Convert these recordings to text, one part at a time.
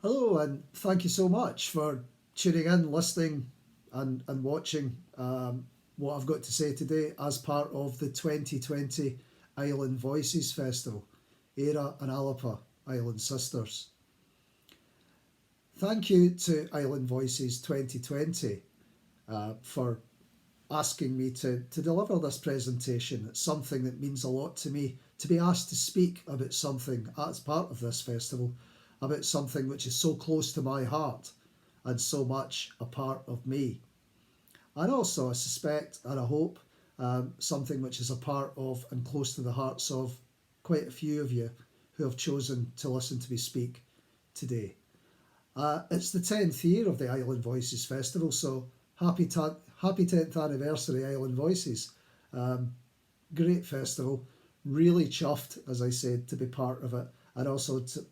Hello, and thank you so much for tuning in, listening, and watching what I've got to say today as part of the 2020 Island Voices Festival, Éire and Alapa Island Sisters. Thank you to Island Voices 2020 for asking me to deliver this presentation. It's something that means a lot to me to be asked to speak about something as part of this festival, about something which is so close to my heart and so much a part of me. And also, I suspect and I hope, something which is a part of and close to the hearts of quite a few of you who have chosen to listen to me speak today. It's the 10th year of the Island Voices Festival, so happy 10th anniversary, Island Voices. Great festival, really chuffed, as I said, to be part of it, and also to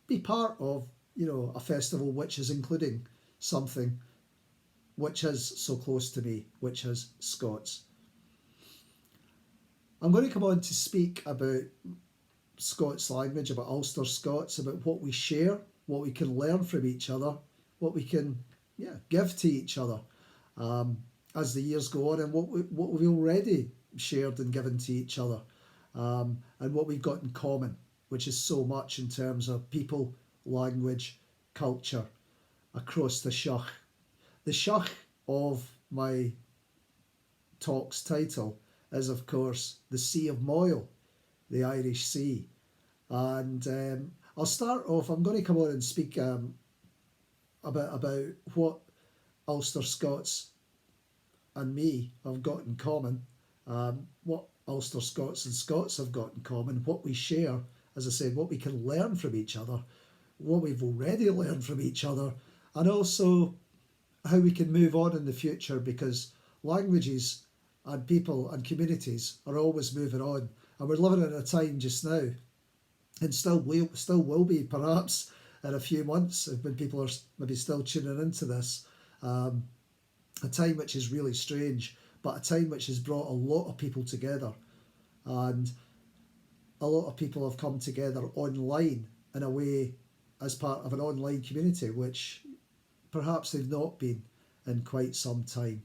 be part of, a festival which is including something which is so close to me, which is Scots. I'm going to come on to speak about Scots language, about Ulster Scots, about what we share, what we can learn from each other, what we can give to each other as the years go on, and what we've already shared and given to each other, and what we've got in common, which is so much in terms of people, language, culture across the Sheugh. The Sheugh of my talk's title is, of course, the Sea of Moyle, the Irish Sea. And I'll start off, I'm going to come on and speak about what Ulster Scots and me have got in common, what Ulster Scots and Scots have got in common, what we share, as I said, what we can learn from each other, what we've already learned from each other, and also how we can move on in the future, because languages and people and communities are always moving on, and we're living in a time just now, and still will be perhaps in a few months when people are maybe still tuning into this, a time which is really strange, but a time which has brought a lot of people together, and a lot of people have come together online in a way as part of an online community which perhaps they've not been in quite some time.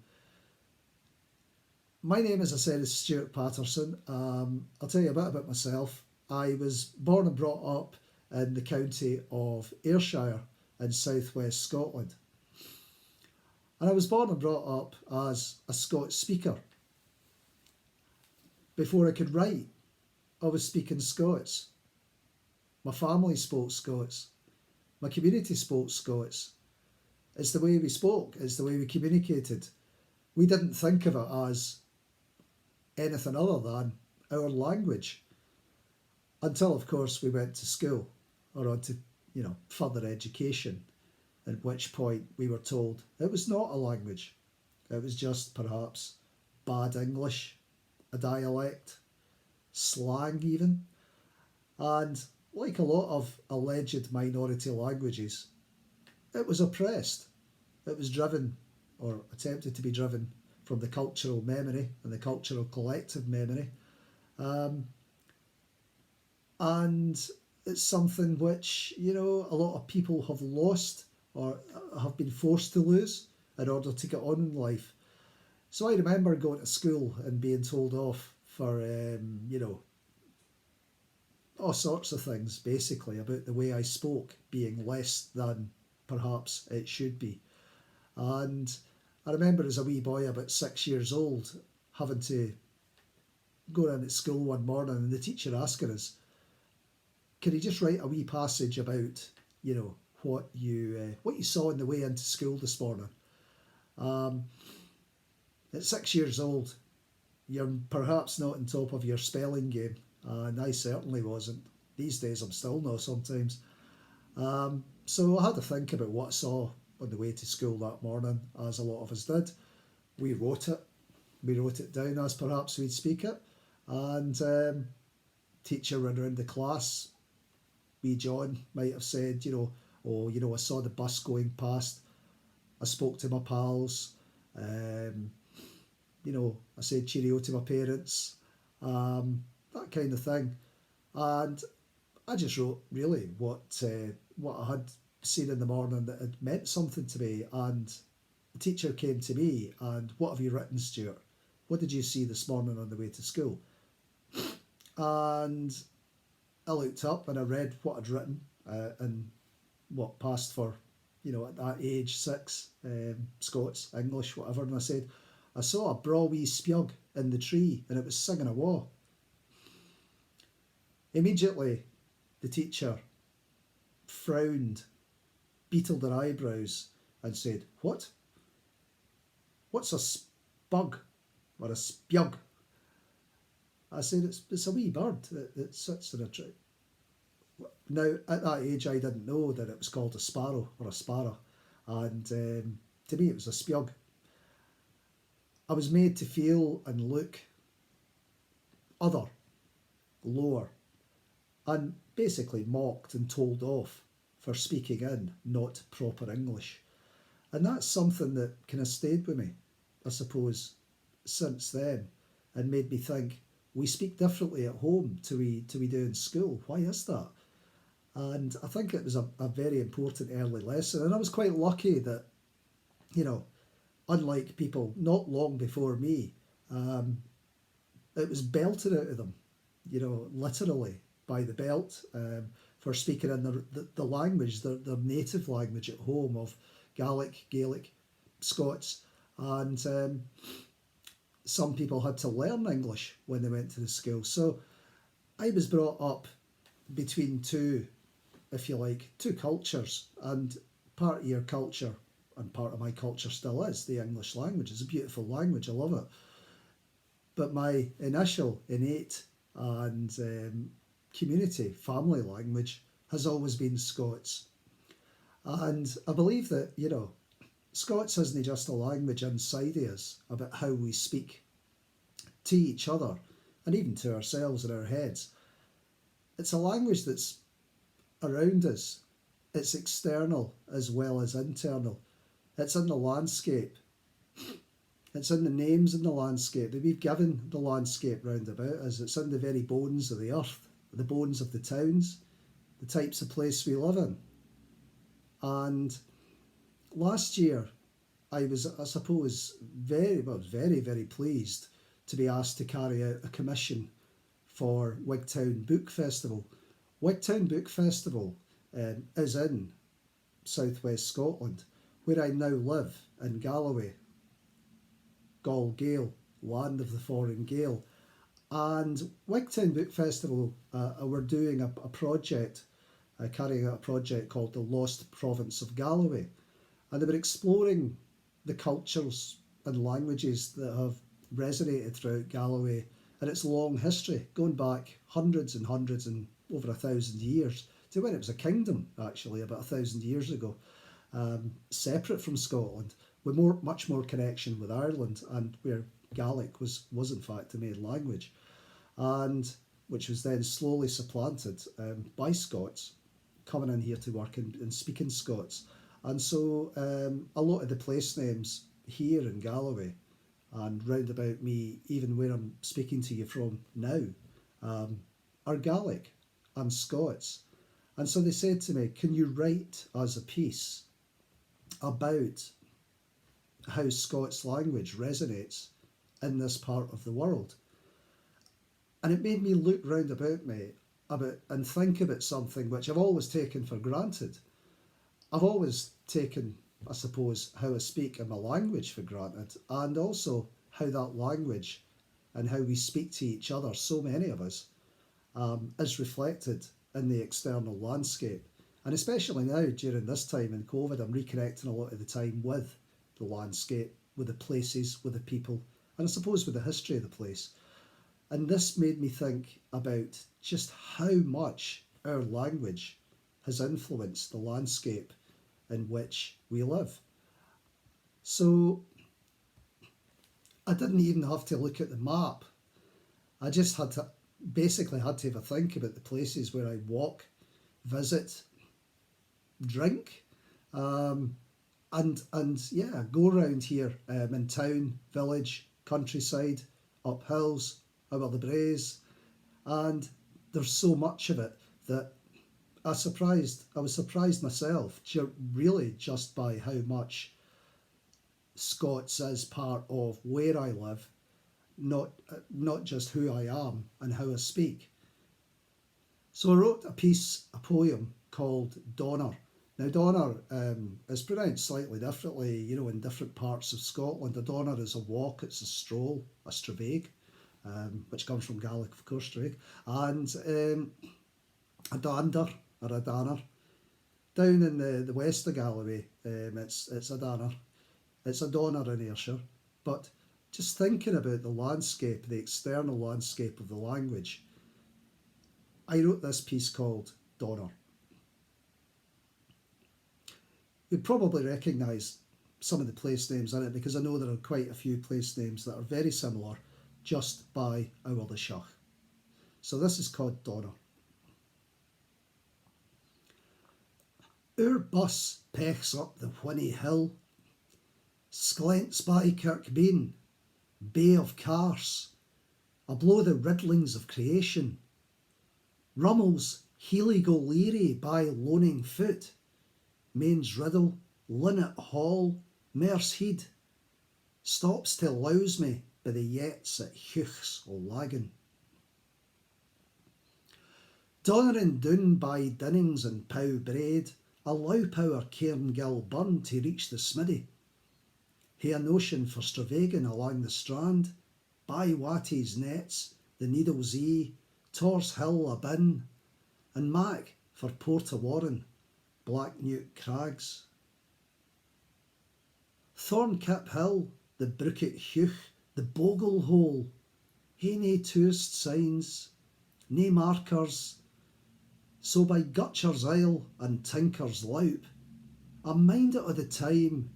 My name, as I said, is Stuart Patterson. I'll tell you a bit about myself. I was born and brought up in the county of Ayrshire in southwest Scotland. And I was born and brought up as a Scots speaker. Before I could write, I was speaking Scots. My family spoke Scots. My community spoke Scots. It's the way we spoke, it's the way we communicated. We didn't think of it as anything other than our language until, of course, we went to school or on to, further education, at which point we were told it was not a language. It was just perhaps bad English, a dialect, slang even. And like a lot of alleged minority languages, it was oppressed. It was driven, or attempted to be driven, from the cultural memory and the cultural collective memory. And it's something which, a lot of people have lost or have been forced to lose in order to get on in life. So I remember going to school and being told off for, all sorts of things, basically, about the way I spoke being less than perhaps it should be. And I remember as a wee boy, about 6 years old, having to go into school one morning and the teacher asking us, can you just write a wee passage about, what you saw on the way into school this morning? At 6 years old, you're perhaps not on top of your spelling game, and I certainly wasn't. These days I'm still not sometimes. So I had to think about what I saw on the way to school that morning, as a lot of us did. We wrote it down as perhaps we'd speak it, and teacher ran around the class. Wee John might have said, I saw the bus going past, I spoke to my pals, I said cheerio to my parents, that kind of thing. And I just wrote really what I had seen in the morning that had meant something to me, and the teacher came to me and, "What have you written, Stuart? What did you see this morning on the way to school?" And I looked up and I read what I'd written, and what passed for, at that age, 6, Scots, English, whatever. And I said, "I saw a braw wee spiog in the tree and it was singing awa." Immediately, the teacher frowned, beetled her eyebrows, and said, "What? What's a spug or a spiog?" I said, it's a wee bird that sits in a tree. Now, at that age, I didn't know that it was called a sparrow or a sparrow, and to me, it was a spiog. I was made to feel and look other, lower, and basically mocked and told off for speaking in not proper English. And that's something that kind of stayed with me, I suppose, since then, and made me think, we speak differently at home to we do in school. Why is that? And I think it was a very important early lesson. And I was quite lucky that, unlike people not long before me, it was belted out of them, literally by the belt, for speaking in the language, their native language at home of Gaelic, Scots. And some people had to learn English when they went to the school. So I was brought up between two, if you like, two cultures. And part of your culture, and part of my culture still is, the English language. It's a beautiful language, I love it. But my initial, innate and community, family language has always been Scots. And I believe that, Scots isn't just a language inside of us about how we speak to each other and even to ourselves in our heads. It's a language that's around us. It's external as well as internal. It's in the landscape. It's in the names in the landscape that we've given the landscape round about us. It's in the very bones of the earth, the bones of the towns, the types of place we live in. And last year, I was, I suppose, very, very pleased to be asked to carry out a commission for Wigtown Book Festival. Wigtown Book Festival is in southwest Scotland, where I now live, in Galloway, Gall Gael, land of the foreign Gael. And Wigtown Book Festival, we're doing a project, carrying out a project called The Lost Province of Galloway. And they were exploring the cultures and languages that have resonated throughout Galloway and its long history, going back hundreds and over 1,000 years, to when it was a kingdom, actually, about 1,000 years ago, separate from Scotland, with much more connection with Ireland, and where Gaelic was in fact the main language, and which was then slowly supplanted by Scots coming in here to work and speaking Scots. And so a lot of the place names here in Galloway and round about me, even where I'm speaking to you from now, are Gaelic and Scots. And so they said to me, "Can you write us a piece about how Scots language resonates in this part of the world?" And it made me look round about me and think about something which I've always taken for granted. I've always taken, I suppose, how I speak in my language for granted, and also how that language and how we speak to each other, so many of us, is reflected in the external landscape. And especially now, during this time in COVID, I'm reconnecting a lot of the time with the landscape, with the places, with the people, and I suppose with the history of the place. And this made me think about just how much our language has influenced the landscape in which we live. So I didn't even have to look at the map. I just had to have a think about the places where I walk, visit, drink, and go around here in town, village, countryside, up hills, over the braes, and there's so much of it that I was surprised myself, really just by how much Scots is part of where I live, not just who I am and how I speak. So I wrote a poem called Donner. Now Donner is pronounced slightly differently, in different parts of Scotland. A Donner is a walk, it's a stroll, a stravaig, which comes from Gaelic, of course, stravaig, and a dander or a danner. Down in the west of Galloway, it's a danner. It's a donner in Ayrshire. But just thinking about the landscape, the external landscape of the language, I wrote this piece called Donner. You'd probably recognise some of the place names in it, because I know there are quite a few place names that are very similar just by our the Sheugh. So this is called Donner. Our bus pechs up the whinny hill, sklents by Kirkbean, Bay of Carse, ablow the riddlings of creation, rummels Heeley-go-leary by loaning foot, Mains Riddle, Linnet Hall, Mersehead, stops to louse me by the yets at Heuch's o' Lagan. Donner and Doon by Dinnings and Pow Braid, allow power Cairngill burn to reach the smiddy. Hae a notion for stravaiging along the strand, by Watty's nets, the Needle's Ee, Tor's Hill a bin, and Mac for Port o' Warren, Black Newt Crags. Thornkip Hill, the Brook at Heugh, the Bogle Hole, hae nae tourist signs, nae markers, so by Gutcher's Isle and Tinker's Loup, I mind it o' the time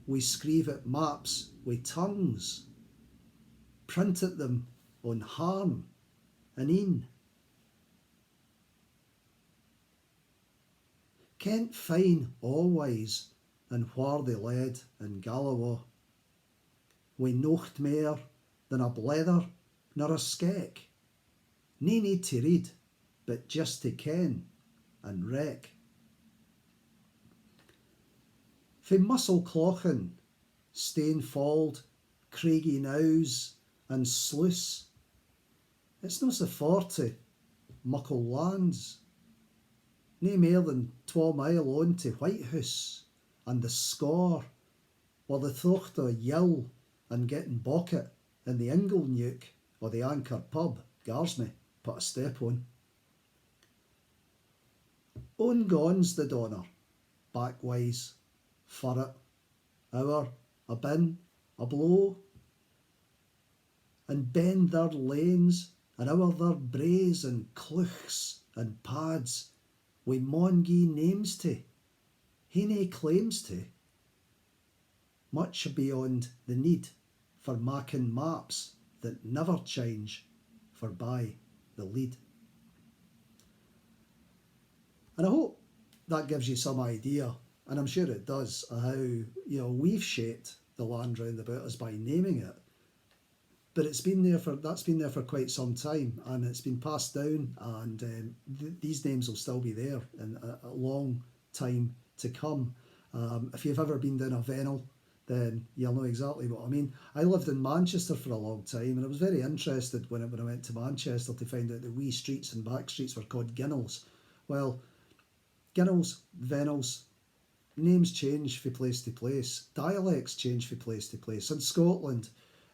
we screeve at maps wi' tongues, printed them on harm and een. Kent fine always and whar they led in Galloway, wi' nocht mair than a blether nor a skeck, nae need to read, but just to ken and reck. Fae Muscle Clochan, Stainfold, Craigie Knows and Sluice, it's no so far to Muckle Lands, nae mair than 12 mile on to Whitehouse and the Score, or the thocht o' Yill and getting Bocket in the Inglenuke or the Anchor Pub gars me put a step on. On gone's the Donner, backwise, for it, hour, a bin, a blow, and bend their lanes, and o'er their braes and cloughs and pads, wi' maun gie names to, hae nae claims to, much beyond the need for making maps that never change for by the lead. And I hope that gives you some idea, and I'm sure it does, how we've shaped the land round about us by naming it. But that's been there for quite some time, and it's been passed down, and these names will still be there in a long time to come. If you've ever been down a Vennel, then you'll know exactly what I mean. I lived in Manchester for a long time, and I was very interested when I went to Manchester to find out that wee streets and back streets were called Ginnels. Well, Ginnels, Vennels, names change from place to place, dialects change from place to place. In Scotland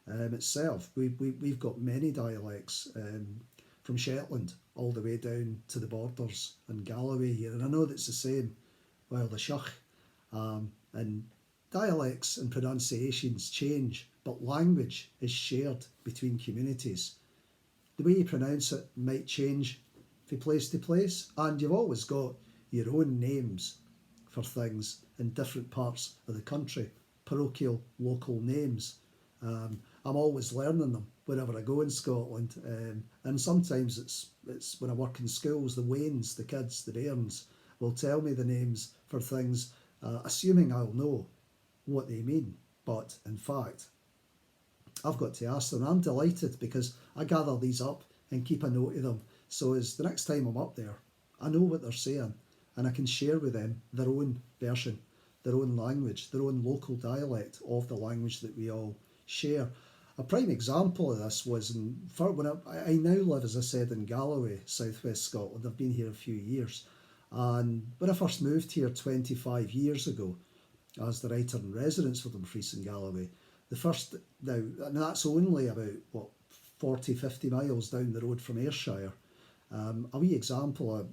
itself, we've got many dialects, from Shetland all the way down to the borders and Galloway here, and I know that's the same the Sheugh, and dialects and pronunciations change, but language is shared between communities. The way you pronounce it might change from place to place, and you've always got your own names for things in different parts of the country, parochial local names. I'm always learning them wherever I go in Scotland, and sometimes it's when I work in schools, the Waynes, the kids, the bairns will tell me the names for things, assuming I'll know what they mean, but in fact I've got to ask them. I'm delighted because I gather these up and keep a note of them, so as the next time I'm up there I know what they're saying, and I can share with them their own version, their own language, their own local dialect of the language that we all share. A prime example of this was when I now live, as I said, in Galloway, southwest Scotland. I've been here a few years. And when I first moved here 25 years ago, as the writer in residence for Dumfries and Galloway, and that's only about, 40, 50 miles down the road from Ayrshire. A wee example of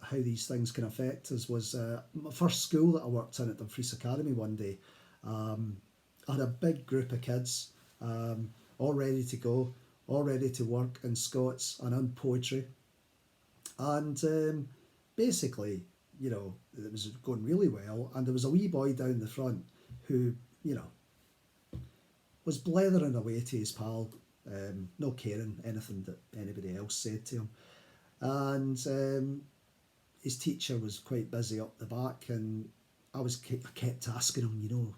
how these things can affect us was my first school that I worked in at Dumfries Academy one day. I had a big group of kids, all ready to go, all ready to work in Scots and in poetry. And basically, it was going really well. And there was a wee boy down the front who, was blethering away to his pal, not caring anything that anybody else said to him. And his teacher was quite busy up the back, and I kept asking him,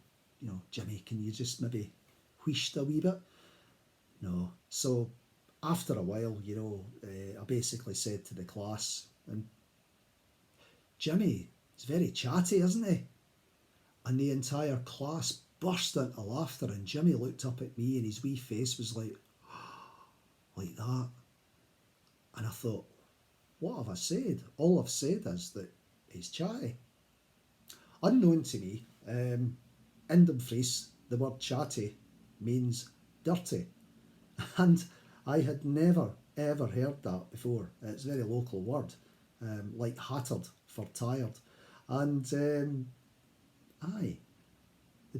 Jimmy, can you just maybe wheeshed a wee bit? No. So after a while, I basically said to the class, and Jimmy is very chatty, isn't he? And the entire class burst into laughter, and Jimmy looked up at me and his wee face was like that. And I thought, what have I said? All I've said is that he's chatty. Unknown to me, in Dumfries, the word chatty means dirty. And I had never, ever heard that before. It's a very local word, like hattered for tired. And the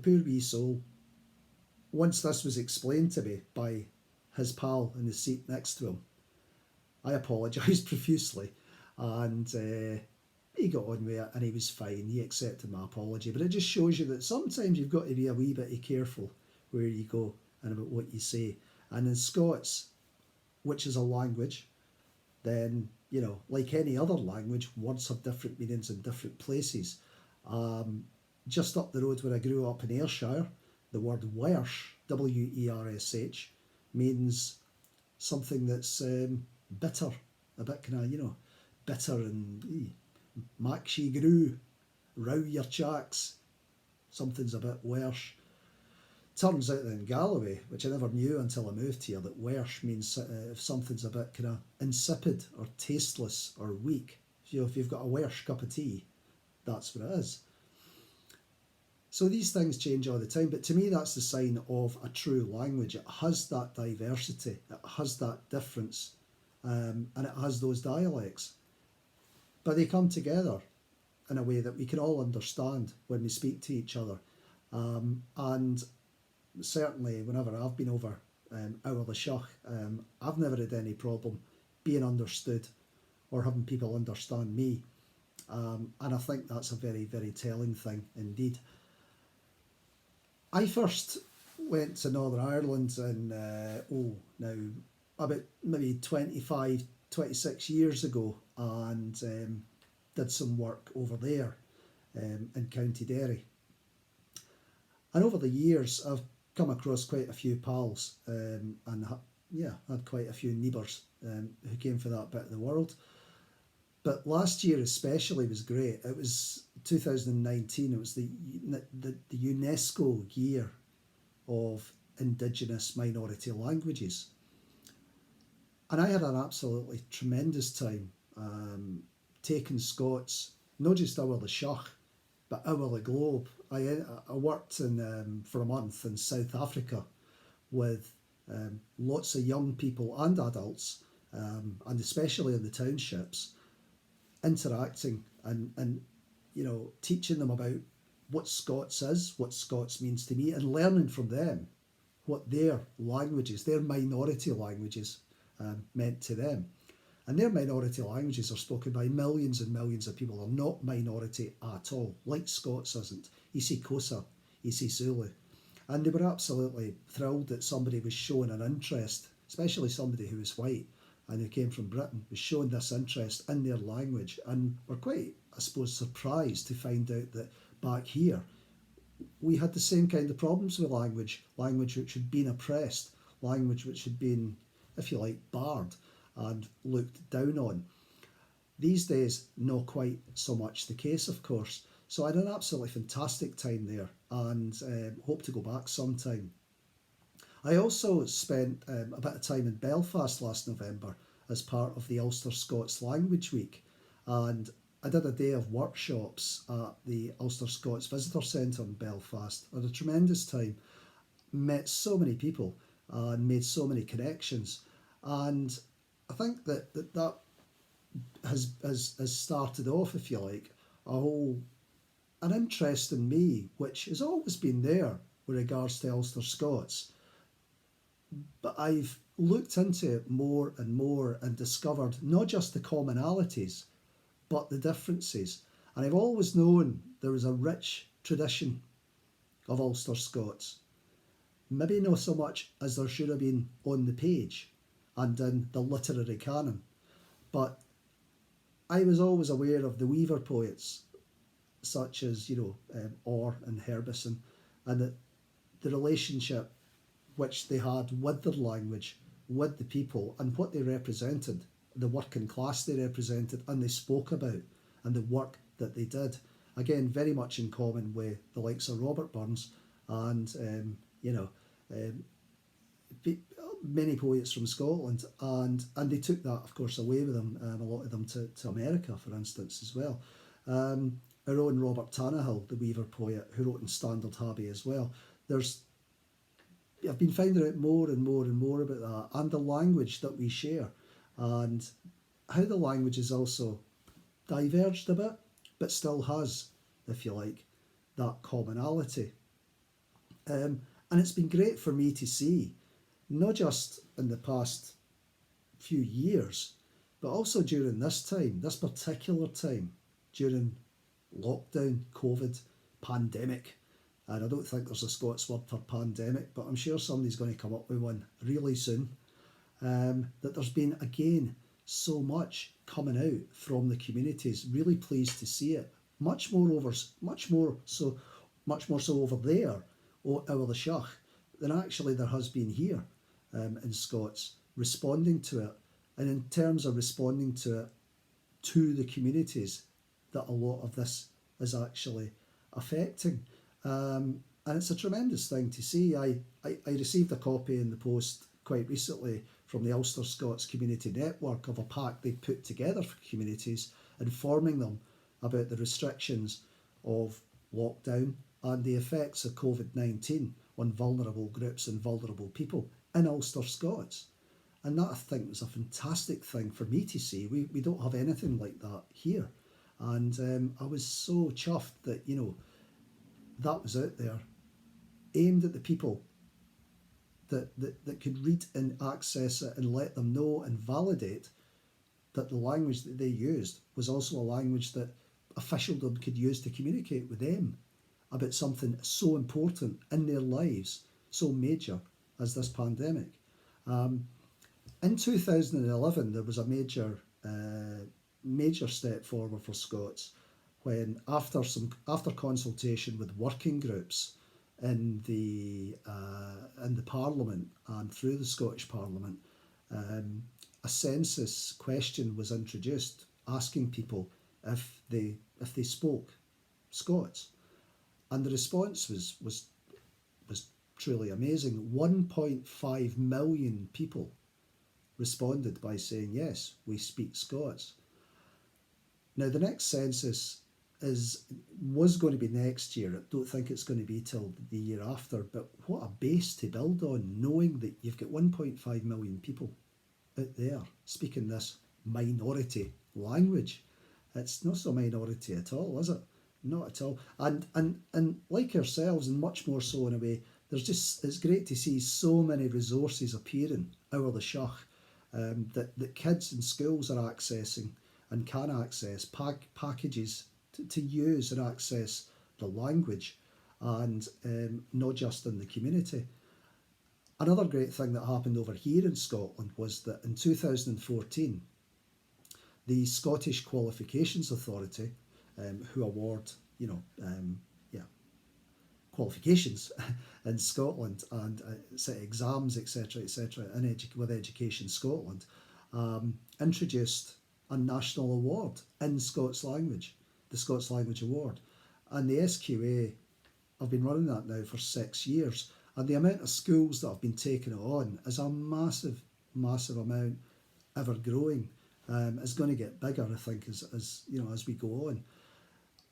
poor wee soul, once this was explained to me by his pal in the seat next to him, I apologised profusely, and he got on with it and he was fine. He accepted my apology. But it just shows you that sometimes you've got to be a wee bit careful where you go and about what you say. And in Scots, which is a language, then, like any other language, words have different meanings in different places. Just up the road where I grew up in Ayrshire, the word wersh, W-E-R-S-H, means something that's bitter, a bit kind of, bitter and mac she grew, row your chacks, something's a bit wersh. Turns out that in Galloway, which I never knew until I moved here, that wersh means if something's a bit kind of insipid or tasteless or weak. If you've got a wersh cup of tea, that's what it is. So these things change all the time, but to me that's the sign of a true language. It has that diversity, it has that difference, and it has those dialects. But they come together in a way that we can all understand when we speak to each other. And certainly whenever I've been over the Sheugh, I've never had any problem being understood or having people understand me. And I think that's a very, very telling thing indeed. I first went to Northern Ireland in, about maybe 25, 26 years ago, and did some work over there in County Derry. And over the years, I've come across quite a few pals and had quite a few neighbours who came from that bit of the world. But last year especially was great. It was 2019, it was the UNESCO year of Indigenous minority languages. And I had an absolutely tremendous time taking Scots, not just over the Sheugh, but over the globe. I worked for a month in South Africa with lots of young people and adults, and especially in the townships, interacting and teaching them about what Scots is, what Scots means to me, and learning from them what their languages, their minority languages, meant to them. And their minority languages are spoken by millions and millions of people. They're not minority at all, like Scots isn't. isiXhosa, isiZulu. And they were absolutely thrilled that somebody was showing an interest, especially somebody who was white and who came from Britain, was showing this interest in their language. And were quite, I suppose, surprised to find out that back here, we had the same kind of problems with language which had been oppressed, language which had been, if you like, barred and looked down on. These days, not quite so much the case, of course. So I had an absolutely fantastic time there, and hope to go back sometime. I also spent a bit of time in Belfast last November as part of the Ulster Scots Language Week, and I did a day of workshops at the Ulster Scots Visitor Centre in Belfast. I had a tremendous time, met so many people and made so many connections, and I think that has started off, if you like, an interest in me, which has always been there with regards to Ulster Scots. But I've looked into it more and more and discovered not just the commonalities, but the differences. And I've always known there was a rich tradition of Ulster Scots. Maybe not so much as there should have been on the page and in the literary canon, but I was always aware of the weaver poets, such as, Orr and Herbison, and that the relationship which they had with their language, with the people, and what they represented, the working class they represented, and they spoke about, and the work that they did. Again, very much in common with the likes of Robert Burns and, many poets from Scotland, and they took that, of course, away with them, a lot of them to America, for instance, as well. Our own Robert Tannahill, the weaver poet, who wrote in Standard Habi as well. I've been finding out more and more and more about that, and the language that we share, and how the language is also diverged a bit, but still has, if you like, that commonality. And it's been great for me to see, not just in the past few years, but also during this particular time, during lockdown, COVID, pandemic. And I don't think there's a Scots word for pandemic, but I'm sure somebody's going to come up with one really soon. That there's been, again, so much coming out from the communities. Really pleased to see it. Much more so over there, over the Sheugh, than actually there has been here in Scots, responding to it. And in terms of responding to it, to the communities that a lot of this is actually affecting. And it's a tremendous thing to see. I received a copy in the post quite recently from the Ulster Scots Community Network of a pack they put together for communities, informing them about the restrictions of lockdown and the effects of COVID-19 on vulnerable groups and vulnerable people in Ulster Scots. And that, I think, was a fantastic thing for me to see. We don't have anything like that here. And I was so chuffed that, that was out there, aimed at the people that could read and access it and let them know and validate that the language that they used was also a language that officialdom could use to communicate with them about something so important in their lives, so major as this pandemic. In 2011, there was a major step forward for Scots when, after consultation with working groups in the Parliament and through the Scottish Parliament, a census question was introduced asking people if they spoke Scots, and the response was truly amazing. 1.5 million people responded by saying, yes, we speak Scots. Now, the next census was going to be next year. I don't think it's going to be till the year after, but what a base to build on, knowing that you've got 1.5 million people out there speaking this minority language. It's not so minority at all, is it? Not at all. And like ourselves, and much more so in a way, it's great to see so many resources appearing out of the Sheugh that kids in schools are accessing and can access packages to use and access the language, and not just in the community. Another great thing that happened over here in Scotland was that in 2014, the Scottish Qualifications Authority, who award, qualifications in Scotland and set exams, etc., with Education Scotland, introduced a national award in Scots Language, the Scots Language Award. And the SQA, I've been running that now for 6 years, and the amount of schools that have been taking it on is a massive, massive amount, ever growing. It's going to get bigger, I think, as you know, as we go on.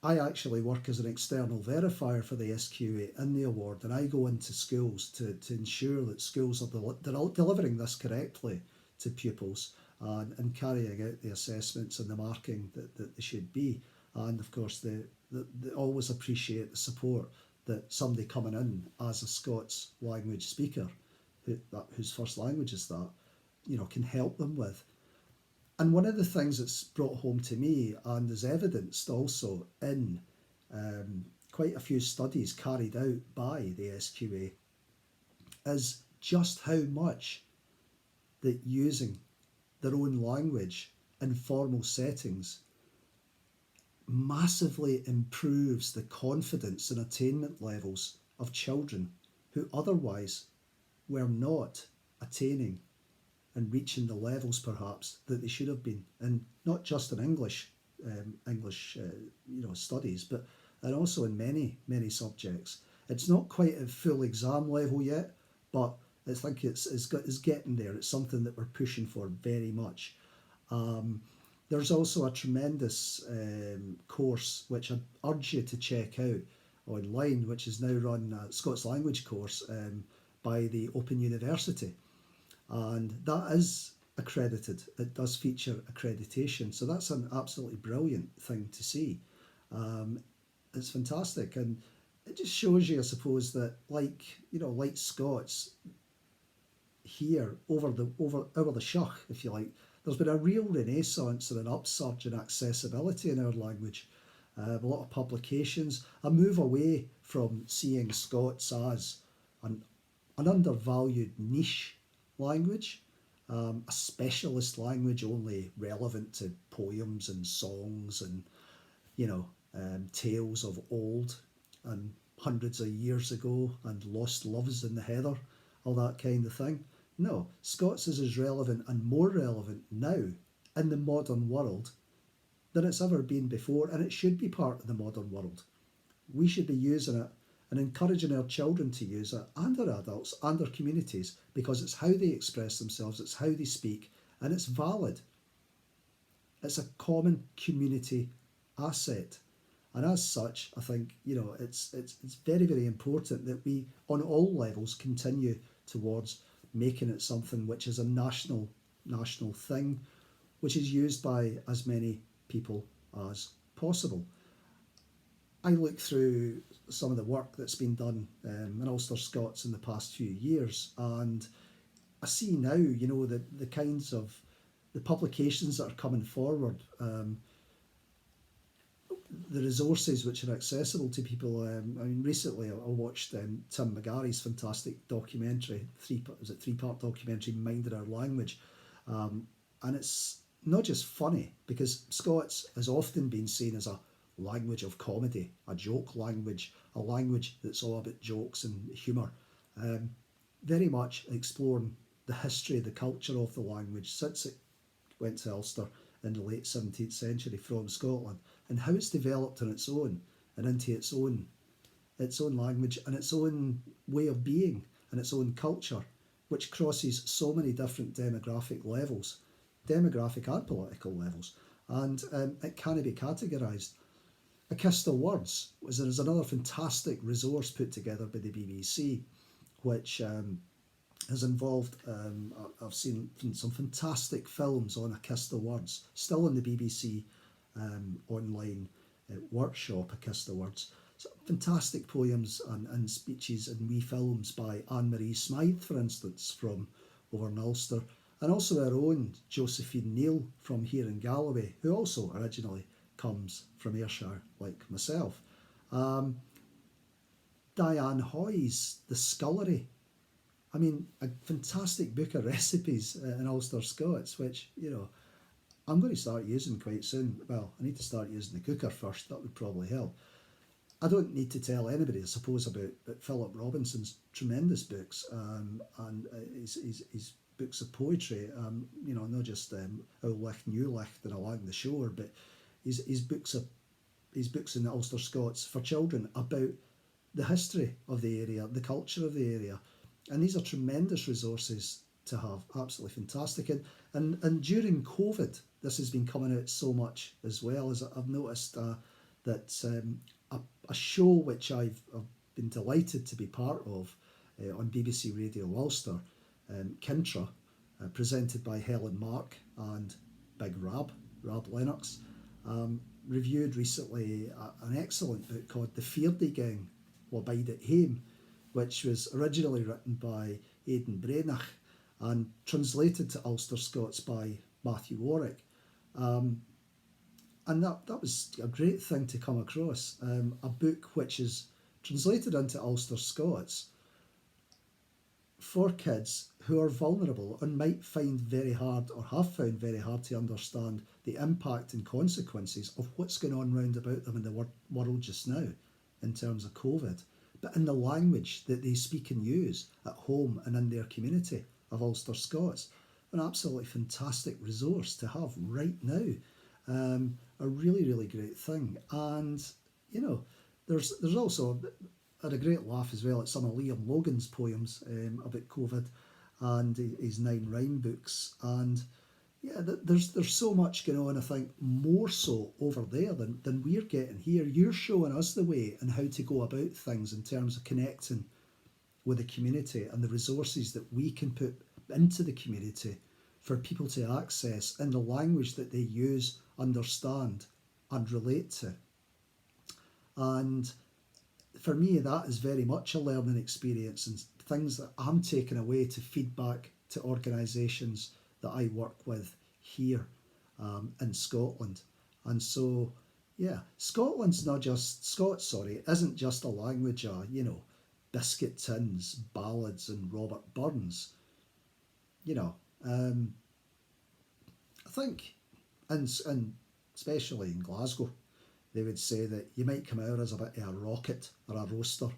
I actually work as an external verifier for the SQA in the award, and I go into schools to ensure that schools are delivering this correctly to pupils and carrying out the assessments and the marking that they should be. And of course, they always appreciate the support that somebody coming in as a Scots language speaker, whose first language is that, you know, can help them with. And one of the things that's brought home to me, and is evidenced also in quite a few studies carried out by the SQA, is just how much that using their own language in formal settings massively improves the confidence and attainment levels of children who otherwise were not attaining and reaching the levels perhaps that they should have been, and not just in English studies, but and also in many subjects. It's not quite at full exam level yet, but I think it's getting there. It's something that we're pushing for very much. There's also a tremendous course which I urge you to check out online, which is now run a Scots language course by the Open University. And that is accredited. It does feature accreditation. So that's an absolutely brilliant thing to see. It's fantastic. And it just shows you, I suppose, that like Scots here over the Sheugh, if you like, there's been a real renaissance and an upsurge in accessibility in our language. A lot of publications, a move away from seeing Scots as an undervalued niche language, a specialist language only relevant to poems and songs and tales of old and hundreds of years ago and lost loves in the heather, all that kind of thing. No, Scots is as relevant and more relevant now in the modern world than it's ever been before, and it should be part of the modern world. We should be using it and encouraging our children to use it, and our adults and our communities, because it's how they express themselves, it's how they speak, and it's valid. It's a common community asset. And as such, I think, it's very, very important that we, on all levels, continue towards making it something which is a national thing, which is used by as many people as possible. I look through some of the work that's been done in Ulster Scots in the past few years, and I see now, the kinds of the publications that are coming forward, the resources which are accessible to people. Recently I watched Tim McGarry's fantastic documentary, three-part documentary, Minding Our Language, and it's not just funny, because Scots has often been seen as a language of comedy, a joke language, a language that's all about jokes and humour. Very much exploring the history, the culture of the language since it went to Ulster in the late 17th century from Scotland, and how it's developed on its own and into its own language and its own way of being and its own culture, which crosses so many different demographic and political levels, and it can't be categorised. A Kist of Words is another fantastic resource put together by the BBC, which has involved, I've seen some fantastic films on A Kist of Words, still on the BBC online workshop, A Kist of Words. So fantastic poems and speeches and wee films by Anne-Marie Smythe, for instance, from over in Ulster, and also our own Josephine Neal from here in Galloway, who also originally comes from Ayrshire, like myself. Diane Hoy's The Scullery. I mean, a fantastic book of recipes in Ulster Scots, which, I'm going to start using quite soon. Well, I need to start using the cooker first. That would probably help. I don't need to tell anybody, I suppose, about Philip Robinson's tremendous books and his books of poetry, not just Ullich, Newlich and Along the Shore, but his books in the Ulster Scots for children about the history of the area, the culture of the area. And these are tremendous resources to have, absolutely fantastic. And during COVID, this has been coming out so much as well, as I've noticed that a show which I've been delighted to be part of on BBC Radio Ulster, Kintra, presented by Helen Mark and Big Rab Lennox, reviewed recently an excellent book called The Feardy Gang Will Bide at Hame, which was originally written by Aidan Branach and translated to Ulster Scots by Matthew Warwick. And that was a great thing to come across, a book which is translated into Ulster Scots for kids who are vulnerable and might find very hard, or have found very hard, to understand the impact and consequences of what's going on round about them in the world just now in terms of COVID, but in the language that they speak and use at home and in their community of Ulster Scots. An absolutely fantastic resource to have right now. A really, really great thing. And, there's also, I had a great laugh as well at some of Liam Logan's poems about COVID and his 9 rhyme books. And yeah, there's so much going on, I think, more so over there than we're getting here. You're showing us the way and how to go about things in terms of connecting with the community and the resources that we can put into the community for people to access in the language that they use, understand and relate to. And for me, that is very much a learning experience and things that I'm taking away to feedback to organisations that I work with here in Scotland. And so, yeah, Scots isn't just a language of, biscuit tins, ballads and Robert Burns. I think, and especially in Glasgow, they would say that you might come out as a bit of a rocket or a roaster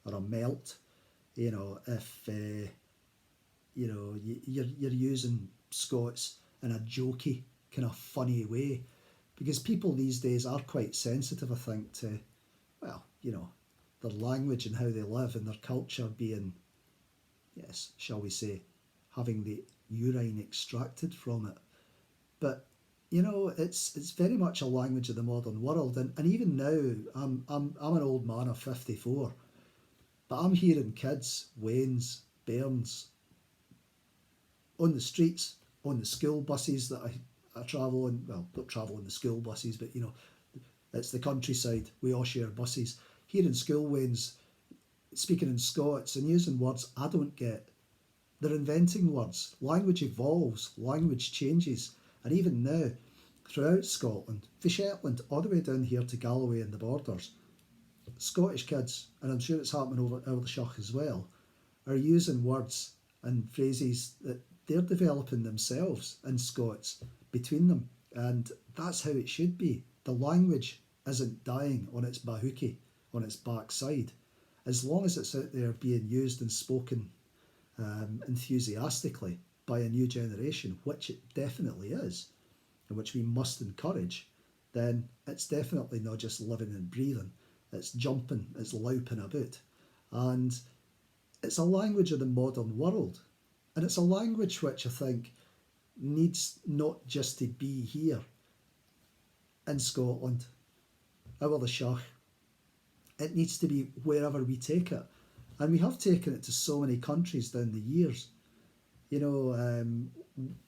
or a melt, if you're using Scots in a jokey, kind of funny way, because people these days are quite sensitive, I think, to, their language and how they live and their culture being, yes, shall we say, having the urine extracted from it. But it's very much a language of the modern world, and even now, I'm an old man of 54, but I'm hearing kids, Waynes, Bairns, on the streets, on the school buses that I travel on. Well, don't travel on the school buses, but it's the countryside. We all share buses. Hearing school Waynes speaking in Scots and using words I don't get. They're inventing words. Language evolves, language changes, and even now, throughout Scotland, from Shetland all the way down here to Galloway and the borders, Scottish kids, and I'm sure it's happening over the Sheugh as well, are using words and phrases that they're developing themselves in Scots between them, and that's how it should be. The language isn't dying on its bahookie, on its backside, as long as it's out there being used and spoken enthusiastically by a new generation, which it definitely is, and which we must encourage, then it's definitely not just living and breathing, it's jumping, it's louping about. And it's a language of the modern world, and it's a language which I think needs not just to be here in Scotland, over the Sheugh. It needs to be wherever we take it, and we have taken it to so many countries down the years,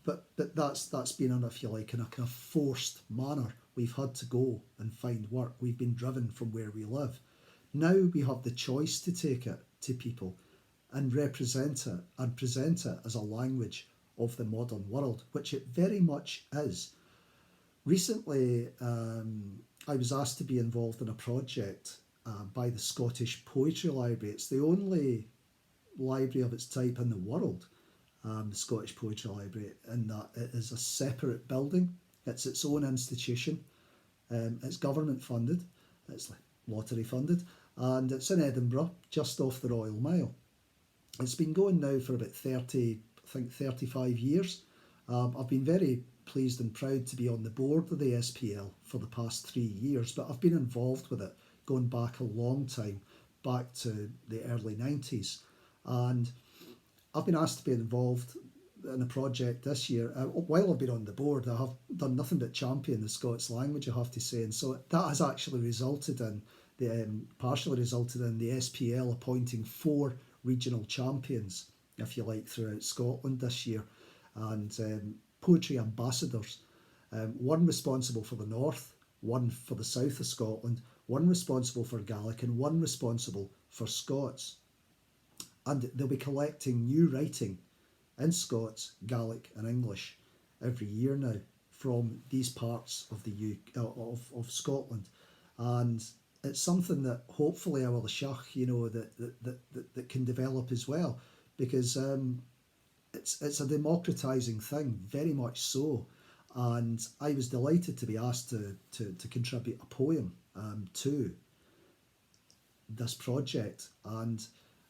but that's been on, if you like, in a kind of forced manner. We've had to go and find work. We've been driven from where we live. Now we have the choice to take it to people and represent it and present it as a language of the modern world, which it very much is. Recently, I was asked to be involved in a project by the Scottish Poetry Library. It's the only library of its type in the world, the Scottish Poetry Library, in that it is a separate building. It's its own institution. It's government funded, it's lottery funded, and it's in Edinburgh, just off the Royal Mile. It's been going now for about 30 I think 35 years. I've been very pleased and proud to be on the board of the SPL for the past 3 years, but I've been involved with it going back a long time, back to the early 90s. And I've been asked to be involved in a project this year. While I've been on the board, I have done nothing but champion the Scots language, I have to say. And so that has actually resulted in, partially resulted in the SPL appointing 4 regional champions, if you like, throughout Scotland this year. And poetry ambassadors, one responsible for the north, one for the south of Scotland, one responsible for Gaelic, and one responsible for Scots. And they'll be collecting new writing in Scots, Gaelic and English every year now from these parts of the of Scotland. And it's something that hopefully our Sheugh, that can develop as well, because it's a democratising thing, very much so. And I was delighted to be asked to contribute a poem to this project. And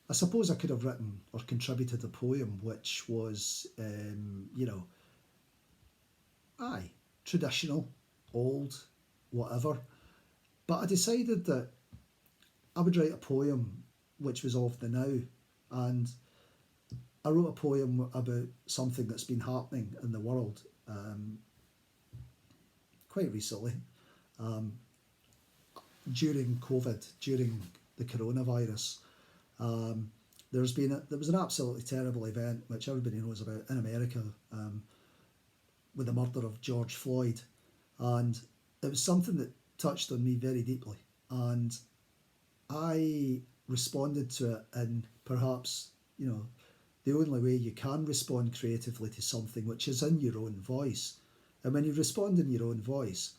I suppose I could have written or contributed a poem which was, traditional, old, whatever. But I decided that I would write a poem which was of the now. And I wrote a poem about something that's been happening in the world quite recently, during COVID, during the coronavirus. There was an absolutely terrible event which everybody knows about in America, with the murder of George Floyd, and it was something that touched on me very deeply, and I responded to it in perhaps the only way you can respond creatively to something, which is in your own voice. And when you respond in your own voice,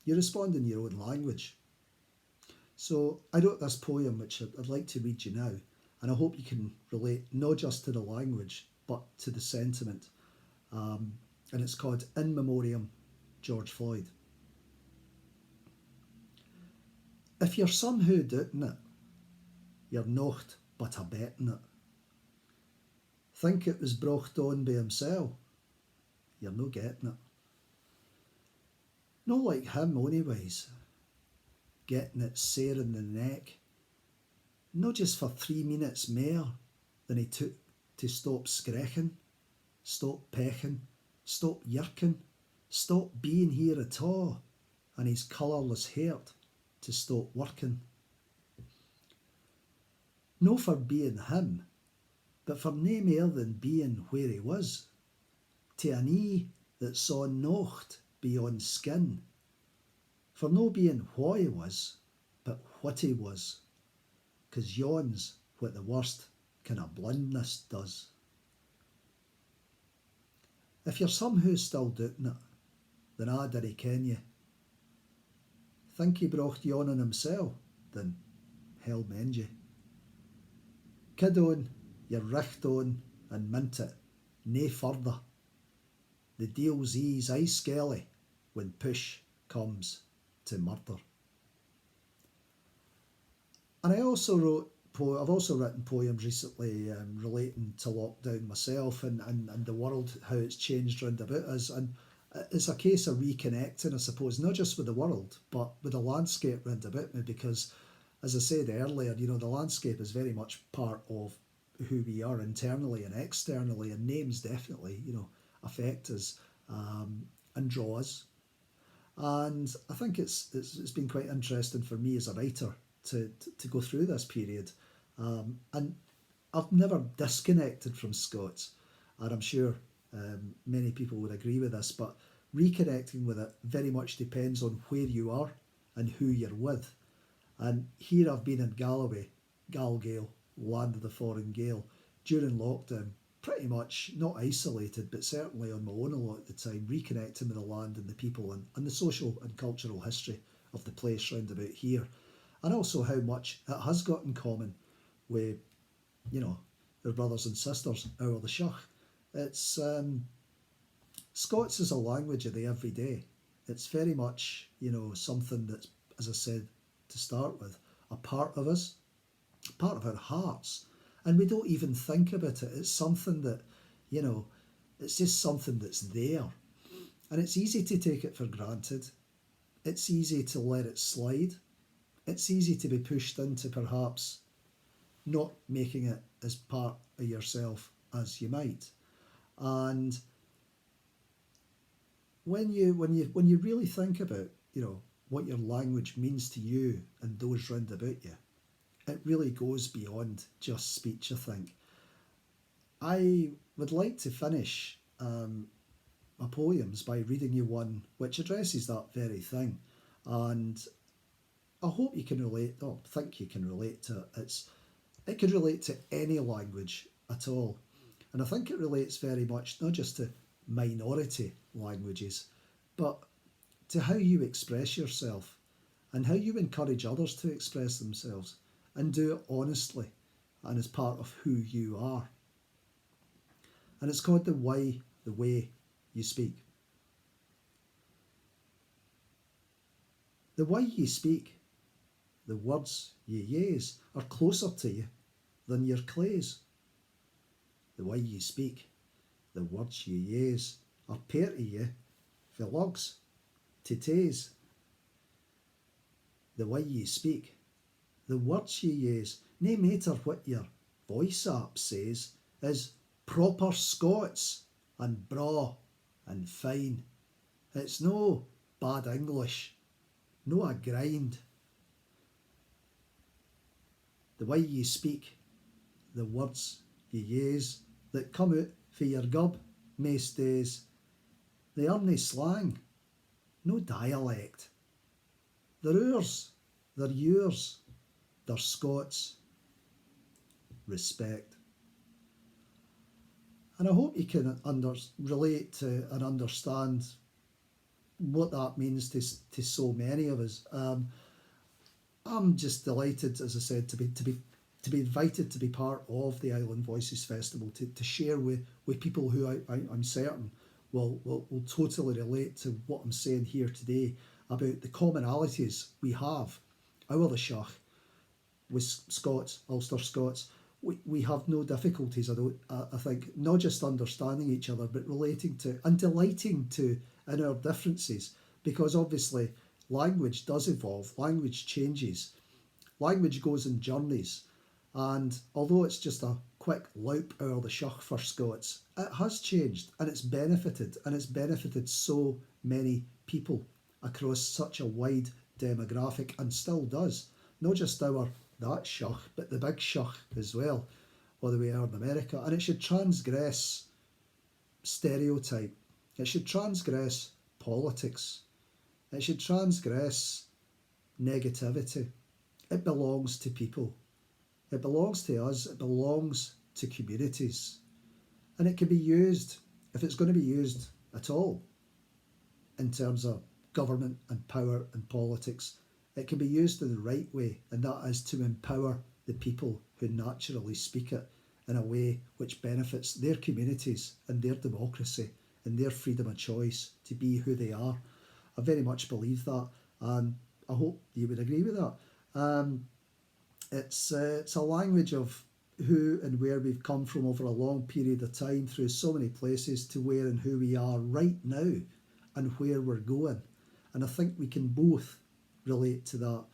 you respond in your own language. So I wrote this poem, which I'd like to read you now, and I hope you can relate not just to the language, but to the sentiment. And it's called In Memoriam George Floyd. If you're somehow doubting it, you're nocht but a betting it. Think it was brocht on by himself, you're no getting it. No like him anyways, getting it sair in the neck, no just for 3 minutes more than he took to stop skrechen, stop pecking, stop yerking, stop being here at all, and his colourless heart to stop working. No for being him, but for nae mair than being where he was, to an eye that saw nocht beyond skin, for no being wha he was, but what he was, 'cause yon's what the worst kind of blindness does. If you're somehow still doubting it, then I dinna ken ye. Think he brocht yon on himself, then hell mend ye. Kid on, you're richt on and mint it, nae further. The deal's ease aye skelly when push comes to murder. And I've also written poems recently relating to lockdown myself and the world, how it's changed round about us. And it's a case of reconnecting, I suppose, not just with the world, but with the landscape round about me, because, as I said earlier, the landscape is very much part of who we are internally and externally, and names definitely, affect us and draw us. And I think it's been quite interesting for me as a writer to go through this period. And I've never disconnected from Scots, and I'm sure many people would agree with this, but reconnecting with it very much depends on where you are and who you're with. And here I've been in Galloway, Galgale, land of the foreign Gael, during lockdown, pretty much not isolated, but certainly on my own a lot of the time, reconnecting with the land and the people and the social and cultural history of the place round about here. And also how much it has got in common with, their brothers and sisters, our the Sheugh. It's, Scots is a language of the everyday. It's very much, something that's, as I said to start with, a part of us, part of our hearts. And we don't even think about it. It's something that, You know, it's just something that's there. And it's easy to take it for granted. It's easy to let it slide. It's easy to be pushed into perhaps not making it as part of yourself as you might. And when you really think about, you know, what your language means to you and those round about you, it really goes beyond just speech, I think. I would like to finish my poems by reading you one which addresses that very thing. And I hope you can relate, or think you can relate to it. It could relate to any language at all. And I think it relates very much not just to minority languages, but to how you express yourself and how you encourage others to express themselves and do it honestly and as part of who you are. And it's called the way you speak. The way you speak, the words you use, are closer to you than your clays. The way you speak, the words you use, are pair to you for lugs, to tays. The way you speak, the words you use, no matter what your voice app says, is proper Scots and braw and fine. It's no bad English, no a grind. The way you speak, the words you use that come out for your gub most days, they are nae slang, no dialect. They're ours, they're yours, they're Scots. Respect. And I hope you can relate to and understand what that means to so many of us. I'm just delighted, as I said, to be invited to be part of the Island Voices Festival, to share with people who I'm certain will totally relate to what I'm saying here today about the commonalities we have. Our the Sheugh, with Scots, Ulster Scots, we have no difficulties, I think, not just understanding each other, but relating to and delighting to in our differences, because obviously language does evolve, language changes, language goes in journeys, and although it's just a quick loup out of the Sheugh for Scots, it has changed and it's benefited so many people across such a wide demographic, and still does. Not just that Sheugh, but the big Sheugh as well, all the way out in America. And it should transgress stereotype. It should transgress politics. It should transgress negativity. It belongs to people. It belongs to us. It belongs to communities. And it can be used, if it's going to be used at all, in terms of government and power and politics, it can be used in the right way, and that is to empower the people who naturally speak it in a way which benefits their communities and their democracy and their freedom of choice to be who they are. I very much believe that, and I hope you would agree with that. It's a language of who and where we've come from over a long period of time, through so many places, to where and who we are right now and where we're going. And I think we can both relate to that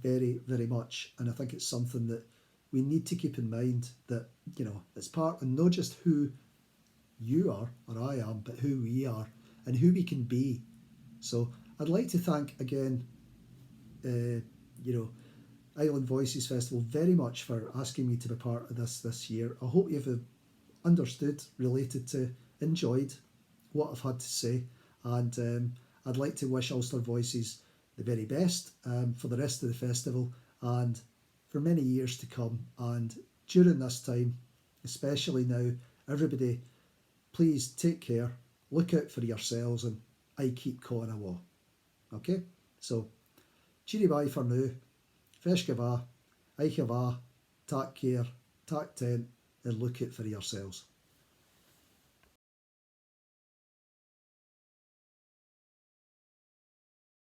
very, very much. And I think it's something that we need to keep in mind, that, you know, it's part of not just who you are or I am, but who we are and who we can be. So I'd like to thank again, Island Voices Festival very much for asking me to be part of this year. I hope you've understood, related to, enjoyed what I've had to say, and I'd like to wish Ulster Voices the very best for the rest of the festival and for many years to come. And during this time, especially now, everybody, please take care, look out for yourselves, and I keep calling awa. Okay? So, Jidi Majia for now. Feisce va, aiche va, take care, take tent, and look out for yourselves.